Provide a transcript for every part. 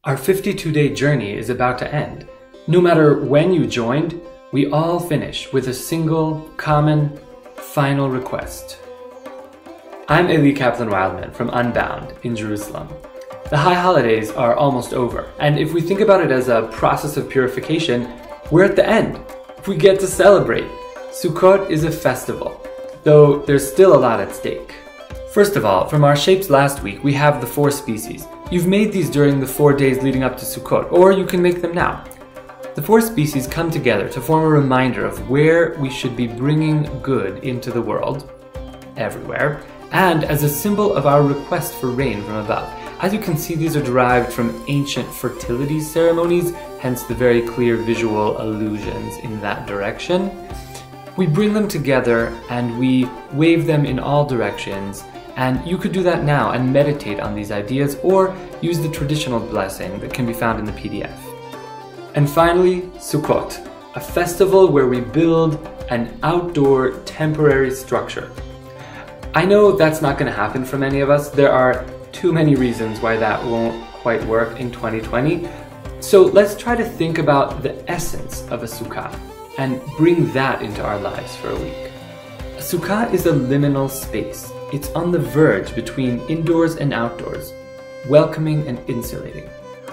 Our 52-day journey is about to end. No matter when you joined, we all finish with a single, common, final request. I'm Eli Kaplan-Wildman from Unbound in Jerusalem. The high holidays are almost over, and if we think about it as a process of purification, we're at the end. We get to celebrate. Sukkot is a festival, though there's still a lot at stake. First of all, from our shapes last week, we have the 4 species. You've made these during the 4 days leading up to Sukkot, or you can make them now. The 4 species come together to form a reminder of where we should be bringing good into the world, everywhere, and as a symbol of our request for rain from above. As you can see, these are derived from ancient fertility ceremonies, hence the very clear visual allusions in that direction. We bring them together and we wave them in all directions, and you could do that now and meditate on these ideas or use the traditional blessing that can be found in the PDF. And finally, Sukkot, a festival where we build an outdoor temporary structure. I know that's not going to happen for many of us. There are too many reasons why that won't quite work in 2020. So let's try to think about the essence of a sukkah and bring that into our lives for a week. A sukkah is a liminal space. It's on the verge between indoors and outdoors, welcoming and insulating.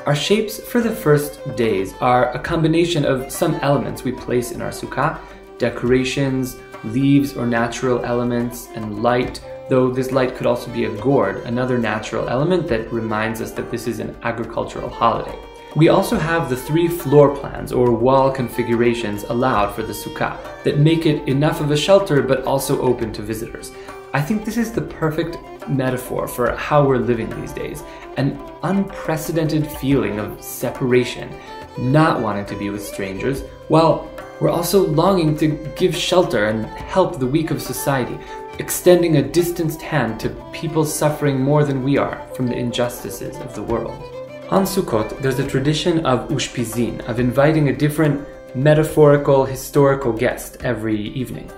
Our shapes for the first days are a combination of some elements we place in our sukkah, decorations, leaves or natural elements, and light, though this light could also be a gourd, another natural element that reminds us that this is an agricultural holiday. We also have the 3 floor plans or wall configurations allowed for the sukkah that make it enough of a shelter but also open to visitors. I think this is the perfect metaphor for how we're living these days, an unprecedented feeling of separation, not wanting to be with strangers, while we're also longing to give shelter and help the weak of society, extending a distanced hand to people suffering more than we are from the injustices of the world. On Sukkot, there's a tradition of ushpizin, of inviting a different metaphorical, historical guest every evening.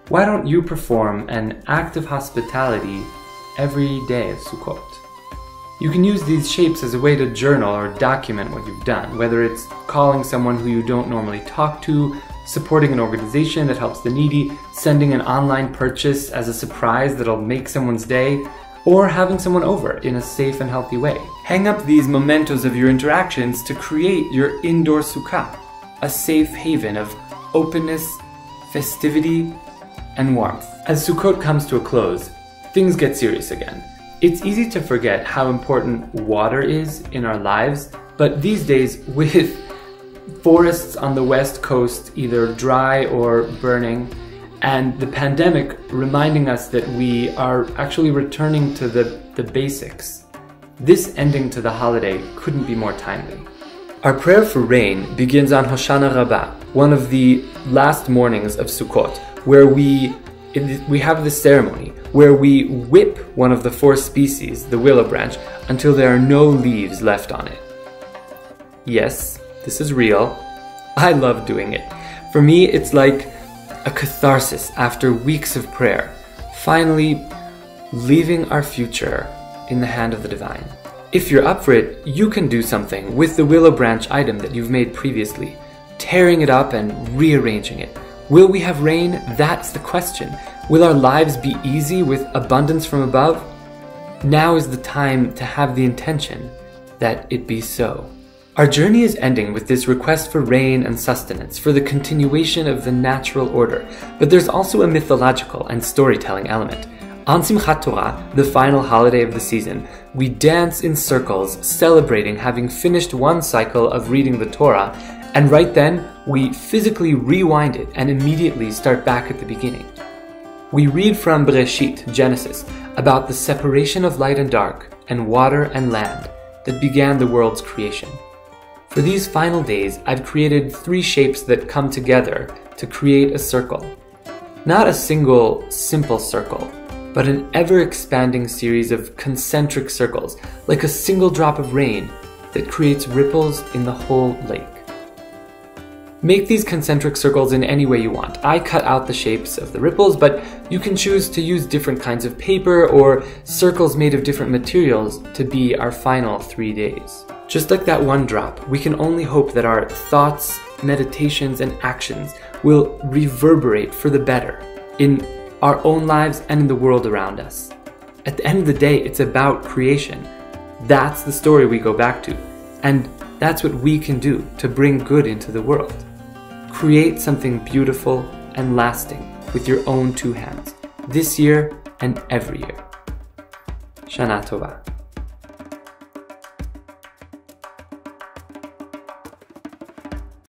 Why don't you perform an act of hospitality every day of Sukkot? You can use these shapes as a way to journal or document what you've done, whether it's calling someone who you don't normally talk to, supporting an organization that helps the needy, sending an online purchase as a surprise that'll make someone's day, or having someone over in a safe and healthy way. Hang up these mementos of your interactions to create your indoor sukkah, a safe haven of openness, festivity, and warmth. As Sukkot comes to a close, things get serious again. It's easy to forget how important water is in our lives, but these days, with forests on the west coast either dry or burning, and the pandemic reminding us that we are actually returning to the basics, this ending to the holiday couldn't be more timely. Our prayer for rain begins on Hoshana Rabbah, one of the last mornings of Sukkot, where we have this ceremony where we whip one of the 4 species, the willow branch, until there are no leaves left on it. Yes, this is real. I love doing it. For me, it's like a catharsis after weeks of prayer, finally leaving our future in the hand of the divine. If you're up for it, you can do something with the willow branch item that you've made previously, tearing it up and rearranging it. Will we have rain? That's the question. Will our lives be easy with abundance from above? Now is the time to have the intention that it be so. Our journey is ending with this request for rain and sustenance, for the continuation of the natural order, but there's also a mythological and storytelling element. On Simchat Torah, the final holiday of the season, we dance in circles, celebrating having finished one cycle of reading the Torah, and right then, we physically rewind it and immediately start back at the beginning. We read from Bereshit, Genesis, about the separation of light and dark, and water and land, that began the world's creation. For these final days, I've created 3 shapes that come together to create a circle. Not a single, simple circle, but an ever-expanding series of concentric circles, like a single drop of rain that creates ripples in the whole lake. Make these concentric circles in any way you want. I cut out the shapes of the ripples, but you can choose to use different kinds of paper or circles made of different materials to be our final 3 days. Just like that one drop, we can only hope that our thoughts, meditations, and actions will reverberate for the better in our own lives and in the world around us. At the end of the day, it's about creation. That's the story we go back to, and that's what we can do to bring good into the world. Create something beautiful and lasting with your own 2 hands, this year and every year. Shana Tova.